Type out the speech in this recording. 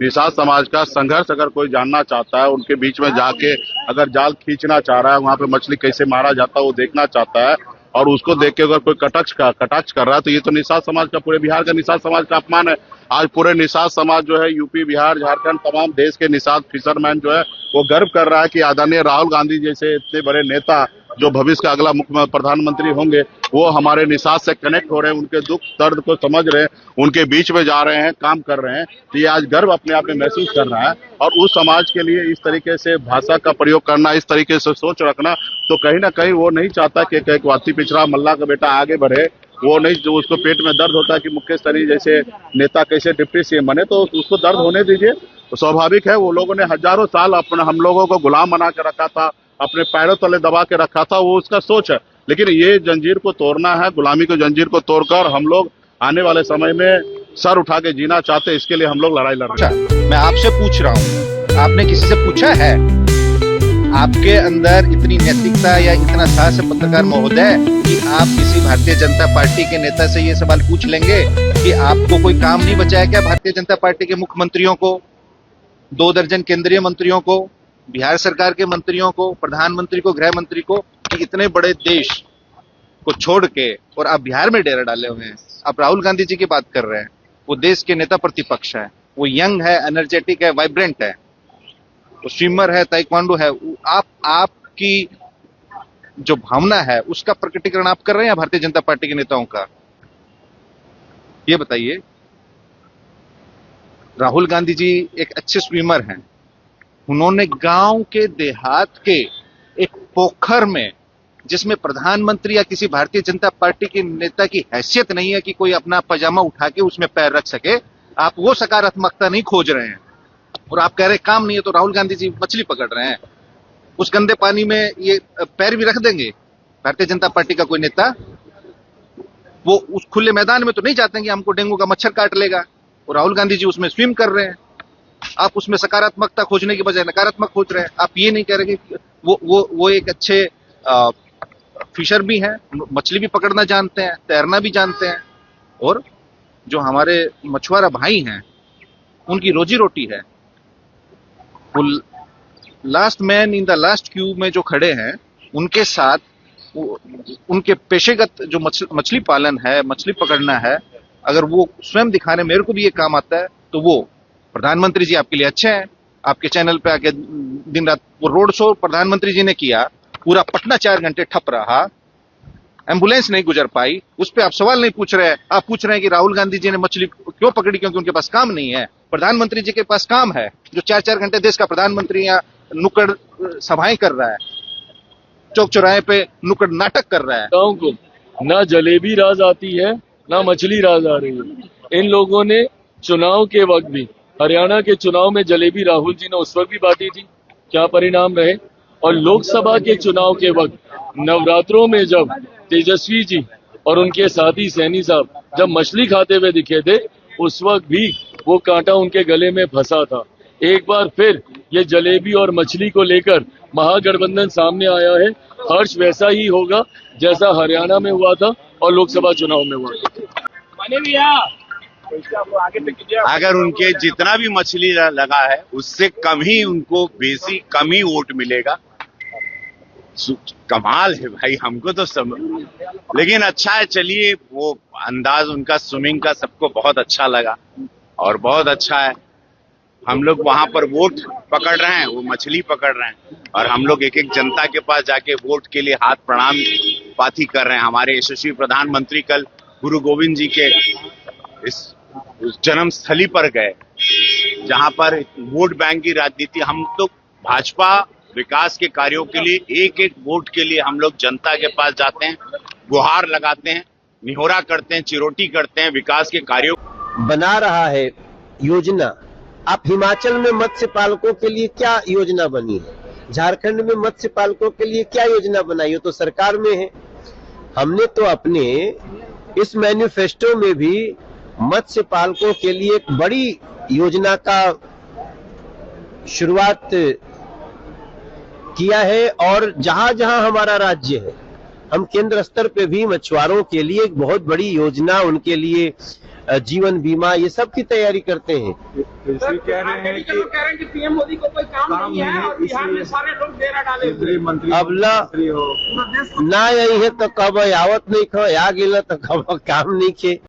निषाद समाज का संघर्ष अगर कोई जानना चाहता है, उनके बीच में जाके अगर जाल खींचना चाह रहा है, वहां पे मछली कैसे मारा जाता है वो देखना चाहता है, और उसको देख के अगर कोई कटाक्ष कर रहा है, तो ये तो निषाद समाज का, पूरे बिहार का निषाद समाज का अपमान है। आज पूरे निषाद समाज जो है यूपी, बिहार, झारखंड, तमाम देश के निषाद फिशरमैन जो है वो गर्व कर रहा है कि आदरणीय राहुल गांधी जैसे इतने बड़े नेता जो भविष्य का अगला मुख्य प्रधानमंत्री होंगे, वो हमारे निषाद से कनेक्ट हो रहे हैं, उनके दुख दर्द को समझ रहे हैं, उनके बीच में जा रहे हैं, काम कर रहे हैं। तो ये आज गर्व अपने आप में महसूस कर रहा है। और उस समाज के लिए इस तरीके से भाषा का प्रयोग करना, इस तरीके से सोच रखना, तो कहीं ना कहीं वो नहीं चाहता कि एक वाती पिछड़ा मल्ला का बेटा आगे बढ़े। वो नहीं, जो उसको पेट में दर्द होता है कि मुकेश सहनी जैसे नेता कैसे डिप्टी सीएम बने, तो उसको दर्द होने दीजिए। तो स्वाभाविक है, वो लोगों ने हजारों साल अपने हम लोगों को गुलाम बना के रखा था, अपने पैरों तले दबा के रखा था, वो उसका सोच है। लेकिन ये जंजीर को तोड़ना है, गुलामी को जंजीर को तोड़कर हम लोग आने वाले समय में सर उठा के जीना चाहते हैं। इसके लिए हम लोग लड़ाई लड़ रहे हैं। मैं आपसे पूछ रहा हूँ, आपने किसी से पूछा है आपके अंदर इतनी नैतिकता या इतना साहस है पत्रकार महोदय कि आप किसी भारतीय जनता पार्टी के नेता से ये सवाल पूछ लेंगे कि आपको कोई काम नहीं बचा है क्या? भारतीय जनता पार्टी के मुख्यमंत्रियों को, 2 दर्जन केंद्रीय मंत्रियों को, बिहार सरकार के मंत्रियों को, प्रधानमंत्री को, गृह मंत्री को, कि इतने बड़े देश को छोड़ के और आप बिहार में डेरा डाले हुए हैं। आप राहुल गांधी जी की बात कर रहे हैं, वो देश के नेता प्रतिपक्ष है, वो यंग है, एनर्जेटिक है, वाइब्रेंट है, वो स्विमर है, ताइक्वांडो है। आपकी जो भावना है उसका प्रकटीकरण आप कर रहे हैं या भारतीय जनता पार्टी के नेताओं का? ये बताइए। राहुल गांधी जी एक अच्छे स्विमर हैं। उन्होंने गांव के देहात के एक पोखर में, जिसमें प्रधानमंत्री या किसी भारतीय जनता पार्टी के नेता की हैसियत नहीं है कि कोई अपना पजामा उठा के उसमें पैर रख सके, आप वो सकारात्मकता नहीं खोज रहे हैं और आप कह रहे काम नहीं है। तो राहुल गांधी जी मछली पकड़ रहे हैं, उस गंदे पानी में ये पैर भी रख देंगे भारतीय जनता पार्टी का कोई नेता? वो उस खुले मैदान में तो नहीं जाते कि हमको डेंगू का मच्छर काट लेगा, और राहुल गांधी जी उसमें स्विम कर रहे हैं। आप उसमें सकारात्मकता खोजने की बजाय नकारात्मक खोज रहे हैं। आप ये नहीं कह रहे कि वो एक अच्छे फिशर भी हैं, मछली भी पकड़ना जानते हैं, तैरना भी जानते हैं, और जो हमारे मछुआरा भाई हैं उनकी रोजी रोटी है। वो last man in the last Q में जो खड़े हैं, उनके साथ उनके पेशेगत जो मछली पालन है, मछली पकड़ना है, अगर वो स्वयं दिखाने मेरे को भी ये काम आता है, तो वो प्रधानमंत्री जी आपके लिए अच्छे हैं। आपके चैनल पे आके दिन रात वो रोड शो प्रधानमंत्री जी ने किया, पूरा पटना 4 घंटे ठप रहा, एम्बुलेंस नहीं गुजर पाई, उस पर आप सवाल नहीं पूछ रहे हैं। आप पूछ रहे हैं कि राहुल गांधी जी ने मछली क्यों पकड़ी, क्योंकि उनके पास काम नहीं है। प्रधानमंत्री जी के पास काम है, जो 4-4 घंटे देश का प्रधानमंत्री यहाँ नुक्कड़ सभाएं कर रहा है, चौक चौराहे पे नुक्कड़ नाटक कर रहा है। को ना जलेबी राज आती है, ना मछली राज आ रही है। इन लोगों ने चुनाव के वक्त भी, हरियाणा के चुनाव में जलेबी राहुल जी ने उस वक्त भी बांटी थी, क्या परिणाम रहे? और लोकसभा के चुनाव के वक्त नवरात्रों में जब तेजस्वी जी और उनके साथी सैनी साहब जब मछली खाते हुए दिखे थे, उस वक्त भी वो कांटा उनके गले में फंसा था। एक बार फिर ये जलेबी और मछली को लेकर महागठबंधन सामने आया है। हर्ष वैसा ही होगा जैसा हरियाणा में हुआ था और लोकसभा चुनाव में हुआ था। अगर उनके जितना भी मछली लगा है उससे कम ही उनको कम ही वोट मिलेगा। कमाल है भाई, हमको तो लेकिन अच्छा है। चलिए, वो अंदाज उनका स्विमिंग का सबको बहुत अच्छा लगा और बहुत अच्छा है। हम लोग वहां पर वोट पकड़ रहे हैं, वो मछली पकड़ रहे हैं, और हम लोग एक एक जनता के पास जाके वोट के लिए हाथ प्रणाम पाती कर रहे हैं। हमारे यशस्वी प्रधानमंत्री कल गुरु गोविंद जी के इस जन्म स्थली पर गए, जहां पर वोट बैंक की राजनीति। हम लोग भाजपा विकास के कार्यों के लिए एक एक वोट के लिए हम लोग जनता के पास जाते हैं, गुहार लगाते हैं, निहोरा करते हैं, चिरोटी करते हैं, विकास के कार्यों बना रहा है योजना। आप हिमाचल में मत्स्य पालकों के लिए क्या योजना बनी है, झारखंड में मत्स्य पालकों के लिए क्या योजना बनाई है, तो सरकार में है। हमने तो अपने इस मैनिफेस्टो में भी मत्स्य पालकों के लिए एक बड़ी योजना का शुरुआत किया है, और जहां जहां हमारा राज्य है, हम केंद्र स्तर पे भी मछुआरों के लिए एक बहुत बड़ी योजना उनके लिए जीवन बीमा, ये सब की तैयारी करते हैं। कह रहे हैं कि पीएम मोदी को कोई काम नहीं है और बिहार में सारे लोग डेरा डाले हुए मंत्री अब ना यही है तो कब आवत नहीं खो, आ गेला तो कब काम नहीं खे।